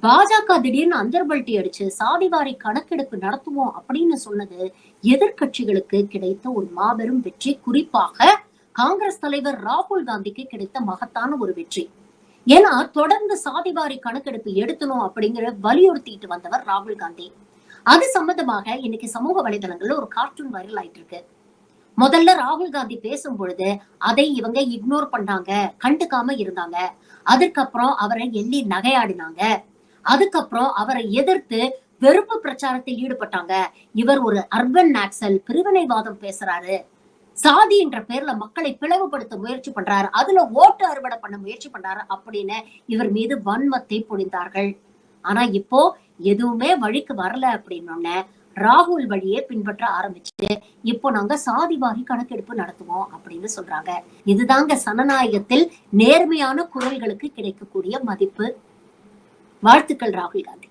பாஜக திடீர்னு அந்தர்பல்ட்டி அடிச்சு சாதிவாரி கணக்கெடுப்பு நடத்துவோம் அப்படின்னு சொன்னது எதிர்கட்சிகளுக்கு கிடைத்த ஒரு மாபெரும் வெற்றி. குறிப்பாக காங்கிரஸ் தலைவர் ராகுல் காந்திக்கு கிடைத்த மகத்தான ஒரு வெற்றி. ஏன்னா தொடர்ந்து சாதிவாரி கணக்கெடுப்பு எடுத்தணும் அப்படிங்கிற வலியுறுத்திட்டு வந்தவர் ராகுல் காந்தி. அது சம்பந்தமாக இன்னைக்கு சமூக வலைதளங்கள்ல ஒரு கார்ட்டூன் வைரல் ஆயிட்டு இருக்கு. முதல்ல ராகுல் காந்தி பேசும் பொழுது அதை இவங்க இக்னோர் பண்ணாங்க, கண்டுக்காம இருந்தாங்க. அதுக்கப்புறம் அவரை எள்ளி நகையாடினாங்க. அதுக்கப்புறம் அவரை எதிர்த்து வெறுப்பு பிரச்சாரத்தில் ஈடுபட்டாங்க. இவர் ஒரு அர்பன் நாக்சல், பிரிவினைவாதம் பேசுறாரு, சாதி என்ற பேர்ல மக்களை பிளவுபடுத்த முயற்சி பண்றாரு, அதுல ஓட்டு அறுவடை பண்ண முயற்சி பண்றாரு அப்படின்னு இவர் மீது வன்மத்தை பொழிந்தார்கள். ஆனா இப்போ எதுவுமே வழிக்கு வரல அப்படின்னு ராகுல் வழியே பின்பற்ற ஆரம்பிச்சுட்டு இப்போ நாங்க சாதிவாரி கணக்கெடுப்பு நடத்துவோம் அப்படின்னு சொல்றாங்க. இதுதாங்க சனநாயகத்தில் நேர்மையான குரல்களுக்கு கிடைக்கக்கூடிய மதிப்பு. வாழ்த்துக்கள் ராகுல் காந்தி.